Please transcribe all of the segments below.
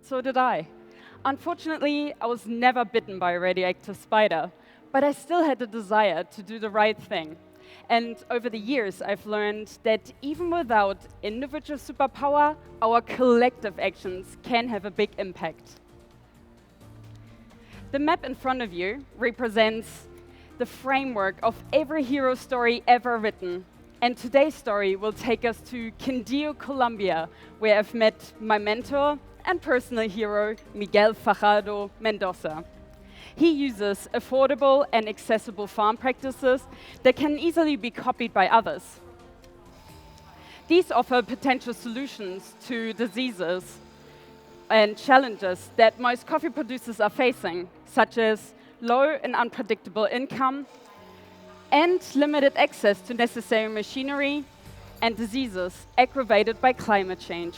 So did I. Unfortunately, I was never bitten by a radioactive spider, but I still had the desire to do the right thing. And over the years, I've learned that even without individual superpower, our collective actions can have a big impact. The map in front of you represents the framework of every hero story ever written. And today's story will take us to Quindío, Colombia, where I've met my mentor and personal hero, Miguel Fajardo Mendoza. He uses affordable and accessible farm practices that can easily be copied by others. These offer potential solutions to diseases and challenges that most coffee producers are facing, such as low and unpredictable income and limited access to necessary machinery and diseases aggravated by climate change.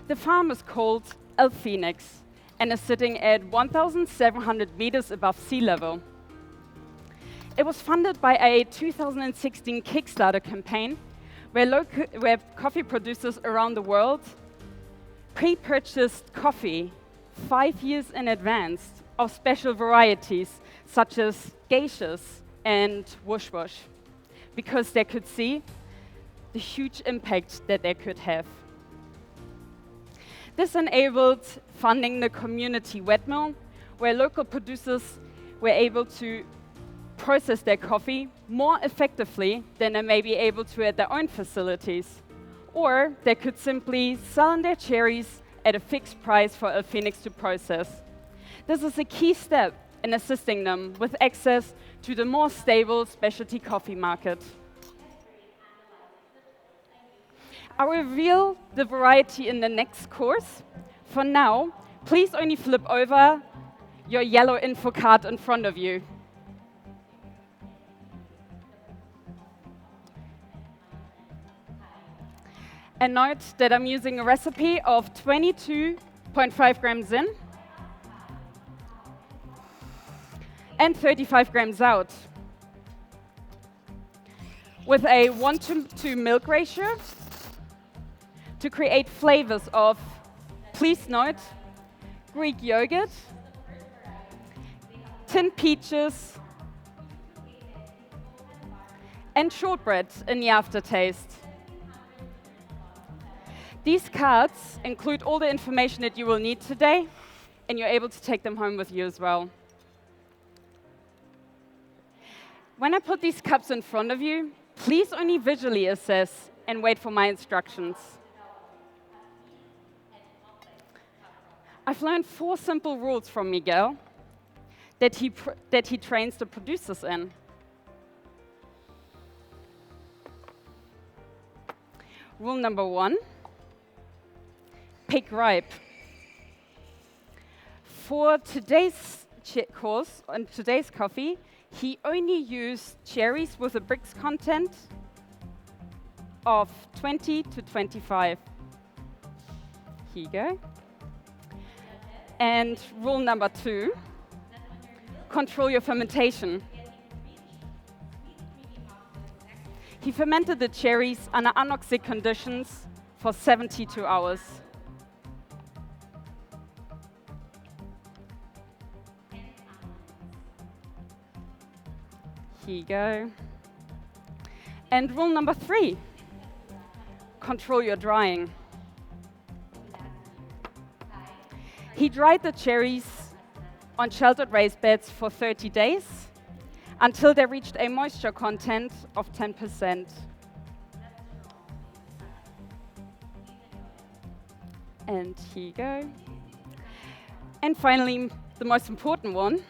The farm is called El Phoenix and is sitting at 1,700 meters above sea level. It was funded by a 2016 Kickstarter campaign where coffee producers around the world pre-purchased coffee 5 years in advance of special varieties such as geishas and wush wush, because they could see the huge impact that they could have. This enabled funding the community wet mill, where local producers were able to process their coffee more effectively than they may be able to at their own facilities. Or they could simply sell their cherries at a fixed price for El Phoenix to process. This is a key step in assisting them with access to the more stable specialty coffee market. I'll reveal the variety in the next course. For now, please only flip over your yellow info card in front of you. And note that I'm using a recipe of 22.5 grams in and 35 grams out, with a 1:2 milk ratio to create flavors of, please note, Greek yogurt, tinned peaches, and shortbread in the aftertaste. These cards include all the information that you will need today, and you're able to take them home with you as well. When I put these cups in front of you, please only visually assess and wait for my instructions. I've learned 4 simple rules from Miguel that he trains the producers in. Rule number 1, pick ripe. For today's course and today's coffee, he only used cherries with a Brix content of 20 to 25. Here you go. And rule number 2, control your fermentation. He fermented the cherries under anoxic conditions for 72 hours. Here you go. And rule number 3, control your drying. He dried the cherries on sheltered raised beds for 30 days until they reached a moisture content of 10%. And here you go. And finally, the most important one,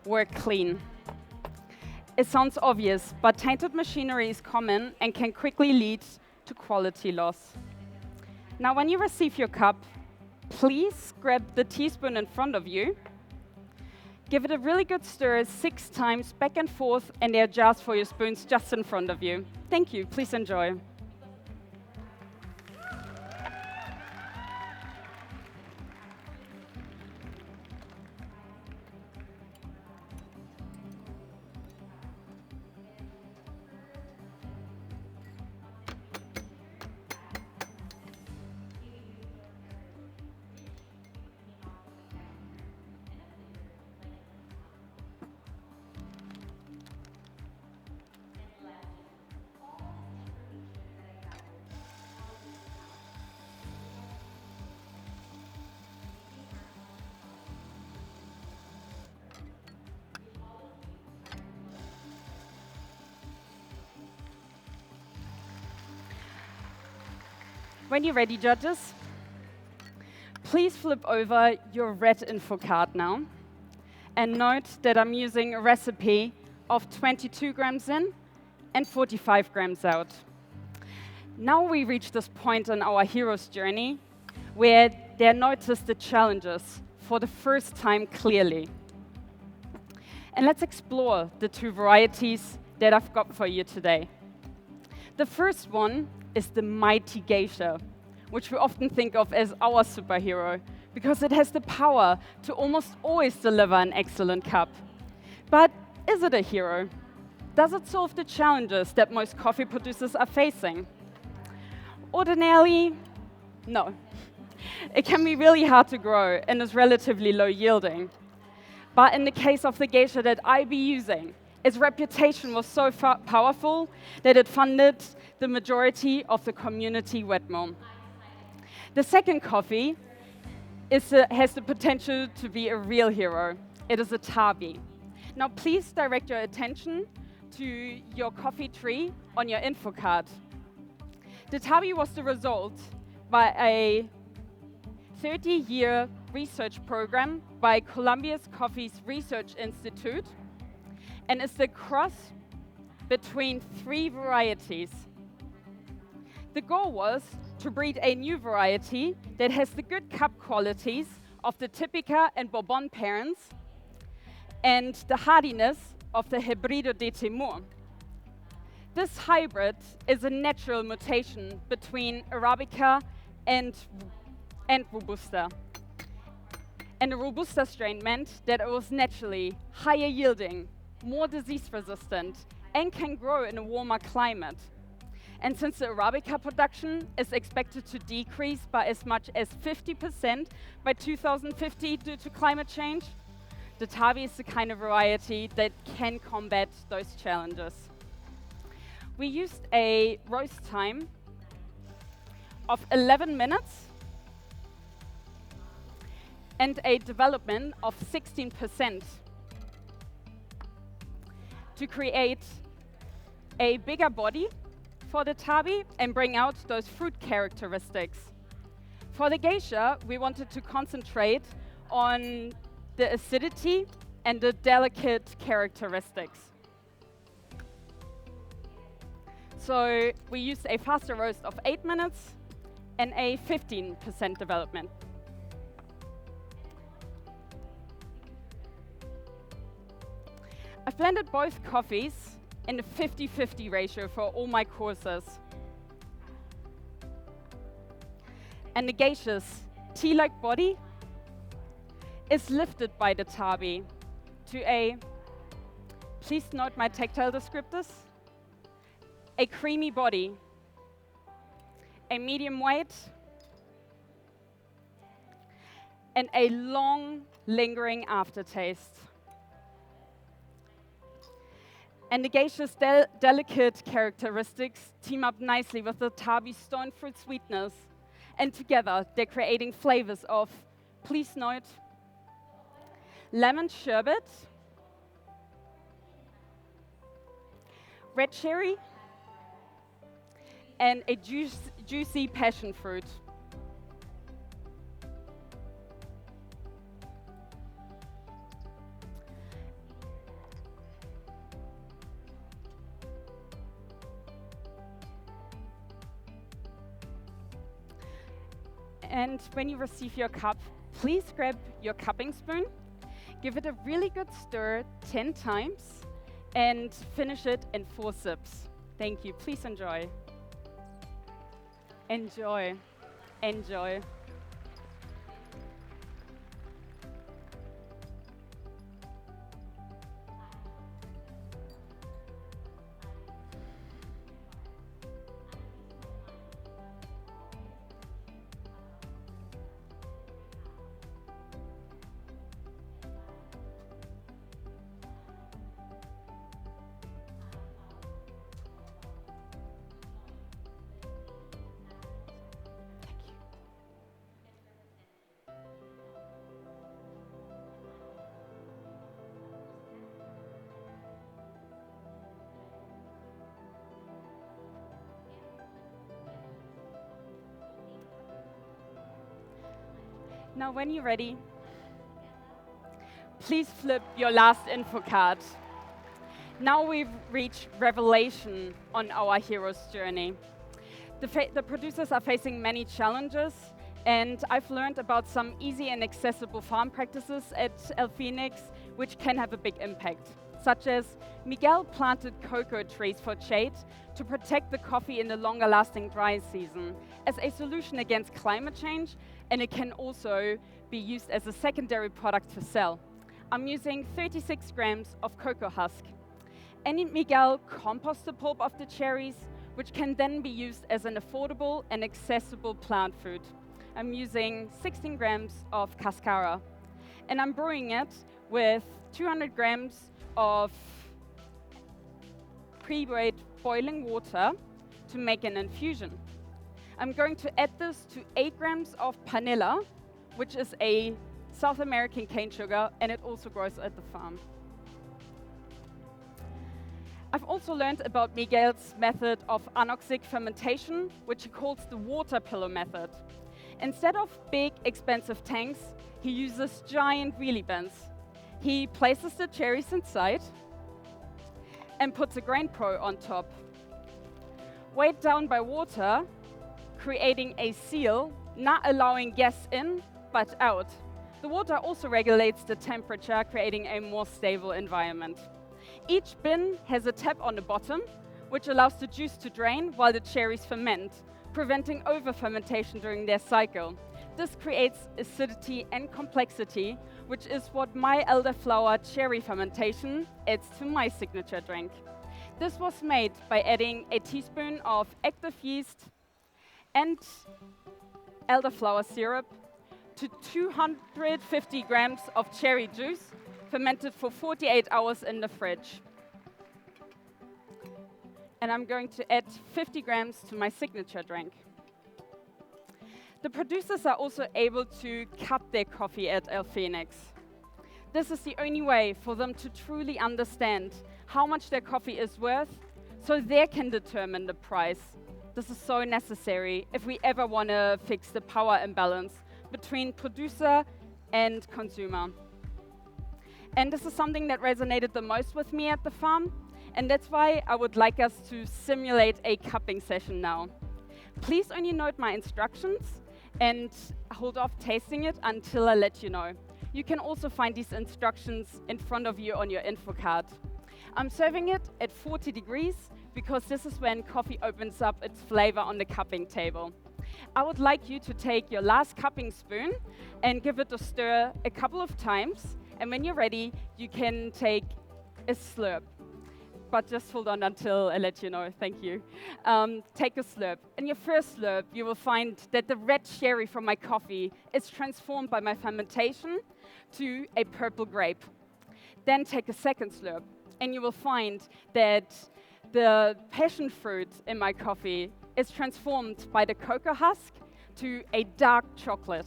work clean. It sounds obvious, but tainted machinery is common and can quickly lead to quality loss. Now, when you receive your cup, please grab the teaspoon in front of you, give it a really good stir 6 times back and forth, and there are jars for your spoons just in front of you. Thank you. Please enjoy. When you're ready, judges, please flip over your red info card now and note that I'm using a recipe of 22 grams in and 45 grams out. Now we reach this point in our hero's journey where they notice the challenges for the first time clearly. And let's explore the two varieties that I've got for you today. The first one is the mighty geisha, which we often think of as our superhero because it has the power to almost always deliver an excellent cup. But is it a hero? Does it solve the challenges that most coffee producers are facing? Ordinarily, no. It can be really hard to grow and is relatively low yielding. But in the case of the geisha that I be using, its reputation was so powerful that it funded the majority of the community Wetmo. The second coffee has the potential to be a real hero. It is a tabi. Now please direct your attention to your coffee tree on your info card. The tabi was the result by a 30-year research program by Columbia's Coffee's Research Institute and is the cross between 3 varieties. The goal was to breed a new variety that has the good cup qualities of the Typica and Bourbon parents and the hardiness of the Hybrido de Timur. This hybrid is a natural mutation between Arabica and Robusta. And the Robusta strain meant that it was naturally higher yielding, more disease resistant, and can grow in a warmer climate. And since the Arabica production is expected to decrease by as much as 50% by 2050 due to climate change, the tabi is the kind of variety that can combat those challenges. We used a roast time of 11 minutes and a development of 16% to create a bigger body for the tabi and bring out those fruit characteristics. For the geisha, we wanted to concentrate on the acidity and the delicate characteristics. So we used a faster roast of 8 minutes and a 15% development. I've blended both coffees in a 50-50 ratio for all my courses. And the geisha's tea-like body is lifted by the tabi to a, please note my tactile descriptors, a creamy body, a medium weight, and a long, lingering aftertaste. And the geisha's delicate characteristics team up nicely with the tabi's stone fruit sweetness. And together, they're creating flavors of, please note, lemon sherbet, red cherry, and a juicy passion fruit. And when you receive your cup, please grab your cupping spoon, give it a really good stir 10 times, and finish it in 4 sips. Thank you. Please enjoy. Enjoy. Enjoy. Now, when you're ready, please flip your last info card. Now we've reached revelation on our hero's journey. The producers are facing many challenges, and I've learned about some easy and accessible farm practices at El Phoenix, which can have a big impact, such as Miguel planted cocoa trees for shade to protect the coffee in the longer-lasting dry season as a solution against climate change, and it can also be used as a secondary product to sell. I'm using 36 grams of cocoa husk. And Miguel composts the pulp of the cherries, which can then be used as an affordable and accessible plant food. I'm using 16 grams of cascara. And I'm brewing it with 200 grams of pre-weighed boiling water to make an infusion. I'm going to add this to 8 grams of panela, which is a South American cane sugar, and it also grows at the farm. I've also learned about Miguel's method of anoxic fermentation, which he calls the water pillow method. Instead of big, expensive tanks, he uses giant wheelie bins. He places the cherries inside and puts a grain pro on top. Weighed down by water, creating a seal, not allowing gas in, but out. The water also regulates the temperature, creating a more stable environment. Each bin has a tap on the bottom, which allows the juice to drain while the cherries ferment, preventing over-fermentation during their cycle. This creates acidity and complexity, which is what my elderflower cherry fermentation adds to my signature drink. This was made by adding a teaspoon of active yeast and elderflower syrup to 250 grams of cherry juice, fermented for 48 hours in the fridge. And I'm going to add 50 grams to my signature drink. The producers are also able to cup their coffee at El Phoenix. This is the only way for them to truly understand how much their coffee is worth, so they can determine the price. This is so necessary if we ever want to fix the power imbalance between producer and consumer. And this is something that resonated the most with me at the farm, and that's why I would like us to simulate a cupping session now. Please only note my instructions and hold off tasting it until I let you know. You can also find these instructions in front of you on your info card. I'm serving it at 40 degrees because this is when coffee opens up its flavor on the cupping table. I would like you to take your last cupping spoon and give it a stir a couple of times. And when you're ready, you can take a slurp. But just hold on until I let you know. Thank you. Take a slurp. In your first slurp, you will find that the red cherry from my coffee is transformed by my fermentation to a purple grape. Then take a second slurp, and you will find that the passion fruit in my coffee is transformed by the cocoa husk to a dark chocolate.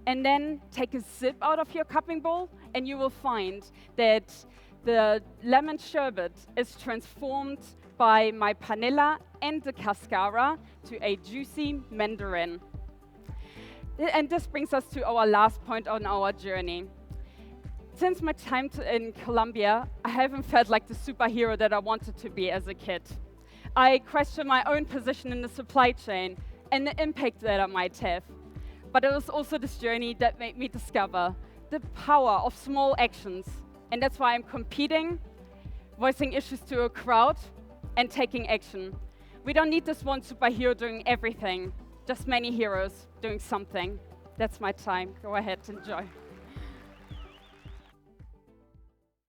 And then take a sip out of your cupping bowl, and you will find that the lemon sherbet is transformed by my panela and the cascara to a juicy mandarin. And this brings us to our last point on our journey. Since my time in Colombia, I haven't felt like the superhero that I wanted to be as a kid. I questioned my own position in the supply chain and the impact that I might have. But it was also this journey that made me discover the power of small actions. And that's why I'm competing, voicing issues to a crowd, and taking action. We don't need this one superhero doing everything, just many heroes doing something. That's my time. Go ahead, enjoy.